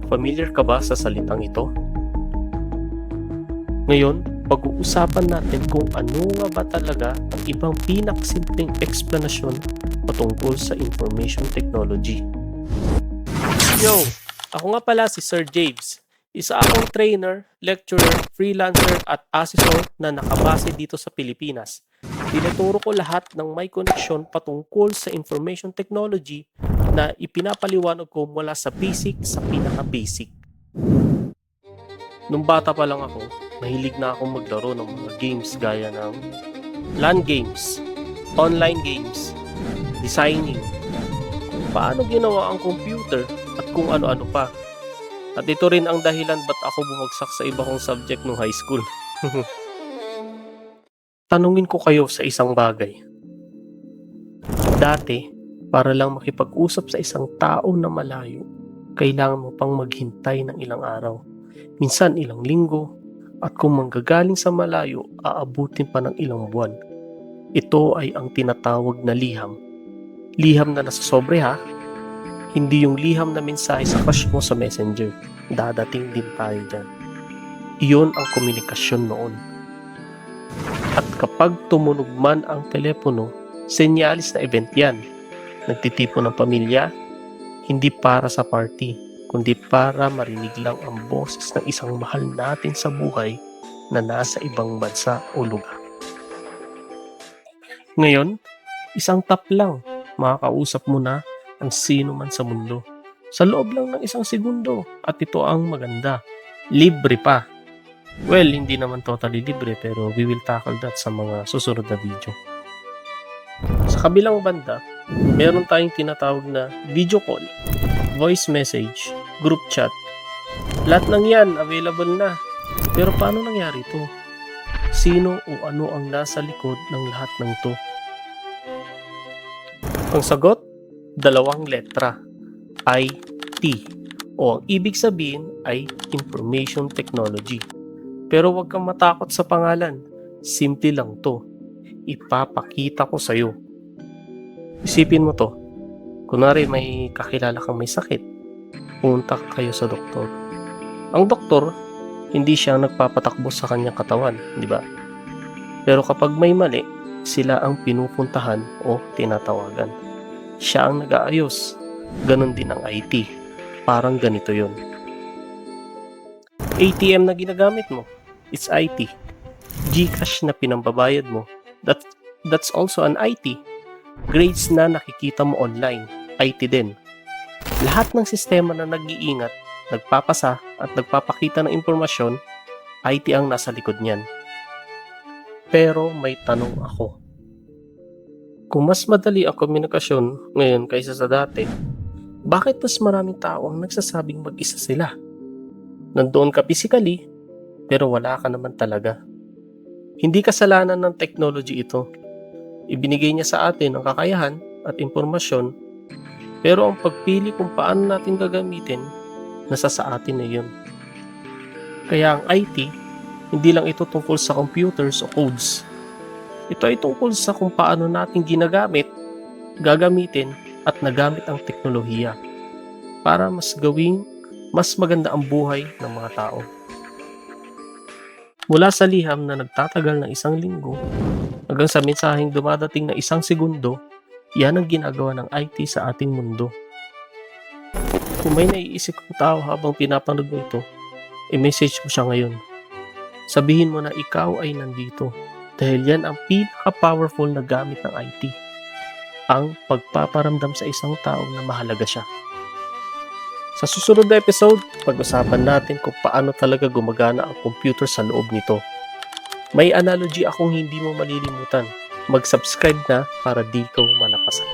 Familiar ka ba sa salitang ito? Ngayon, pag-uusapan natin kung ano nga ba talaga ang ibang pinakasimpleng eksplanasyon patungkol sa information technology. Yo! Ako nga pala si Sir James. Isa akong trainer, lecturer, freelancer at assessor na nakabase dito sa Pilipinas. Tinuturo ko lahat ng may koneksyon patungkol sa information technology na ipinapaliwanag ko mula sa basic sa pinaka-basic. Nung bata pa lang ako, mahilig na akong maglaro ng mga games gaya ng LAN games, online games, designing, kung paano ginawa ang computer at kung ano-ano pa. At ito rin ang dahilan ba't ako bumagsak sa iba kong subject nung high school. Tanungin ko kayo sa isang bagay. Dati, para lang makipag-usap sa isang tao na malayo, kailangan mo pang maghintay ng ilang araw, minsan ilang linggo, at kung manggagaling sa malayo, aabutin pa ng ilang buwan. Ito ay ang tinatawag na liham. Liham na nasasobre ha? Hindi yung liham na mensahe sa crush mo sa messenger. Dadating din tayo dyan. Iyon ang komunikasyon noon. At kapag tumunog man ang telepono, senyalis na event yan. Nagtitipon ng pamilya, hindi para sa party, kundi para marinig lang ang boses ng isang mahal natin sa buhay na nasa ibang bansa o lugar. Ngayon, isang tap lang, makakausap mo na ang sino man sa mundo. Sa loob lang ng isang segundo. At ito ang maganda, libre pa. Well, hindi naman totally libre pero we will tackle that sa mga susunod na video. Sa kabilang banda, meron tayong tinatawag na video call, voice message, group chat. Lahat ng yan available na. Pero paano nangyari ito? Sino o ano ang nasa likod ng lahat ng to? Ang sagot, dalawang letra, IT, o ang ibig sabihin ay Information Technology. Pero huwag kang matakot sa pangalan, simple lang to. Ipapakita ko sa'yo. Isipin mo to, kunwari may kakilala kang may sakit, pumunta kayo sa doktor. Ang doktor, hindi siya nagpapatakbo sa kanyang katawan, di ba? Pero kapag may mali, sila ang pinupuntahan o tinatawagan. Siya ang nag-aayos. Ganon din ang IT. Parang ganito yon. ATM na ginagamit mo, it's IT. GCash na pinambabayad mo, that's also an IT. Grades na nakikita mo online, IT din. Lahat ng sistema na nag-iingat, nagpapasa at nagpapakita ng impormasyon, IT ang nasa likod niyan. Pero may tanong ako. Kung mas madali ang komunikasyon ngayon kaysa sa dati, bakit mas maraming tao ang nagsasabing mag-isa sila? Nandoon ka physically, pero wala ka naman talaga. Hindi kasalanan ng technology ito. Ibinigay niya sa atin ang kakayahan at impormasyon, pero ang pagpili kung paano natin gagamitin, nasa sa atin na yun. Kaya ang IT, hindi lang ito tungkol sa computers o codes. Ito ay tungkol sa kung paano natin ginagamit, gagamitin at nagamit ang teknolohiya para mas maganda ang buhay ng mga tao. Mula sa liham na nagtatagal ng isang linggo hanggang sa mensaheng dumadating na isang segundo, yan ang ginagawa ng IT sa ating mundo. Kung may naiisip kong tao habang pinapanood mo ito, i-message mo siya ngayon. Sabihin mo na ikaw ay nandito dahil yan ang pinaka-powerful na gamit ng IT. Ang pagpaparamdam sa isang tao na mahalaga siya. Sa susunod na episode, pag-usapan natin kung paano talaga gumagana ang computer sa loob nito. May analogy akong hindi mo malilimutan. Mag-subscribe na para di ka manapasan.